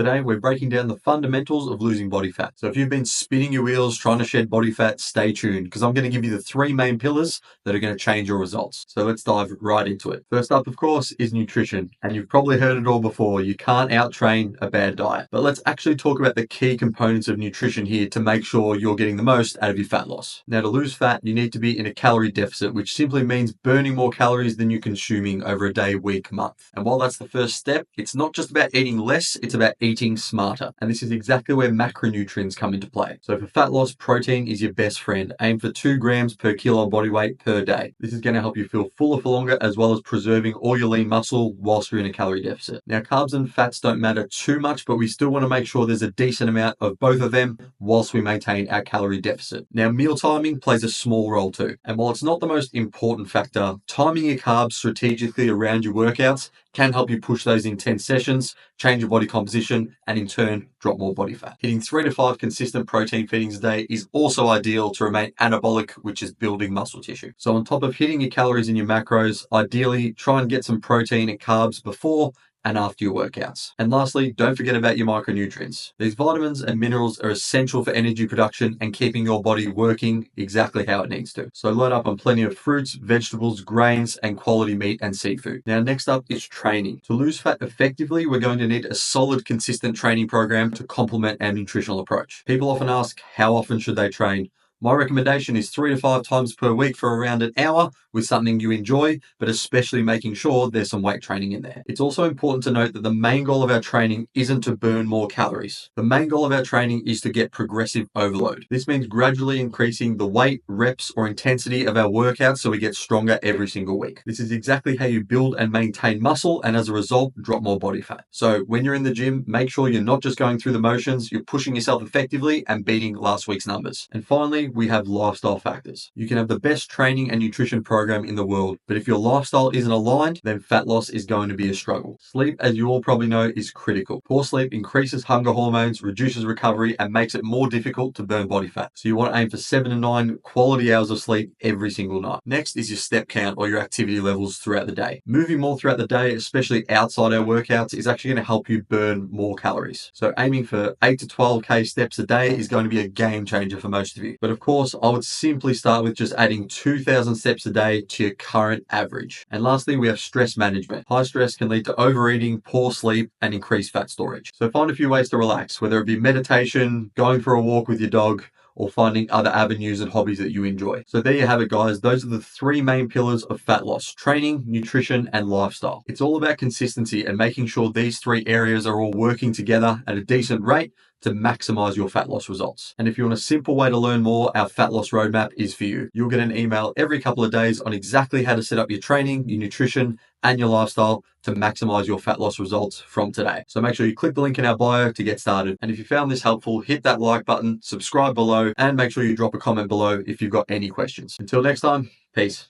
Today, we're breaking down the fundamentals of losing body fat. So if you've been spinning your wheels trying to shed body fat, stay tuned because I'm going to give you the three main pillars that are going to change your results. So let's dive right into it. First up, of course, is nutrition. And you've probably heard it all before. You can't out-train a bad diet. But let's actually talk about the key components of nutrition here to make sure you're getting the most out of your fat loss. Now, to lose fat, you need to be in a calorie deficit, which simply means burning more calories than you're consuming over a day, week, month. And while that's the first step, it's not just about eating less, it's about eating smarter. And this is exactly where macronutrients come into play. So for fat loss, protein is your best friend. Aim for 2 grams per kilo of body weight per day. This is going to help you feel fuller for longer, as well as preserving all your lean muscle whilst you're in a calorie deficit. Now, carbs and fats don't matter too much, but we still want to make sure there's a decent amount of both of them whilst we maintain our calorie deficit. Now, meal timing plays a small role too. And while it's not the most important factor, timing your carbs strategically around your workouts can help you push those intense sessions, change your body composition, and in turn, drop more body fat. Hitting 3 to 5 consistent protein feedings a day is also ideal to remain anabolic, which is building muscle tissue. So on top of hitting your calories and your macros, ideally try and get some protein and carbs before and after your workouts. And lastly, don't forget about your micronutrients. These vitamins and minerals are essential for energy production and keeping your body working exactly how it needs to. So load up on plenty of fruits, vegetables, grains, and quality meat and seafood. Now, next up is training. To lose fat effectively, we're going to need a solid, consistent training program to complement our nutritional approach. People often ask, how often should they train? My recommendation is 3 to 5 times per week for around an hour with something you enjoy, but especially making sure there's some weight training in there. It's also important to note that the main goal of our training isn't to burn more calories. The main goal of our training is to get progressive overload. This means gradually increasing the weight, reps, or intensity of our workouts so we get stronger every single week. This is exactly how you build and maintain muscle and as a result, drop more body fat. So when you're in the gym, make sure you're not just going through the motions, you're pushing yourself effectively and beating last week's numbers. And finally, we have lifestyle factors. You can have the best training and nutrition program in the world, but if your lifestyle isn't aligned, then fat loss is going to be a struggle. Sleep, as you all probably know, is critical. Poor sleep increases hunger hormones, reduces recovery, and makes it more difficult to burn body fat. So you want to aim for 7 to 9 quality hours of sleep every single night. Next is your step count or your activity levels throughout the day. Moving more throughout the day, especially outside our workouts, is actually going to help you burn more calories. So aiming for 8 to 12K steps a day is going to be a game changer for most of you. But of course, I would simply start with just adding 2,000 steps a day to your current average. And lastly, we have stress management. High stress can lead to overeating, poor sleep, and increased fat storage. So find a few ways to relax, whether it be meditation, going for a walk with your dog, or finding other avenues and hobbies that you enjoy. So there you have it, guys. Those are the 3 main pillars of fat loss: training, nutrition, and lifestyle. It's all about consistency and making sure these 3 areas are all working together at a decent rate to maximize your fat loss results. And if you want a simple way to learn more, our fat loss roadmap is for you. You'll get an email every couple of days on exactly how to set up your training, your nutrition, and your lifestyle to maximize your fat loss results from today. So make sure you click the link in our bio to get started. And if you found this helpful, hit that like button, subscribe below, and make sure you drop a comment below if you've got any questions. Until next time, peace.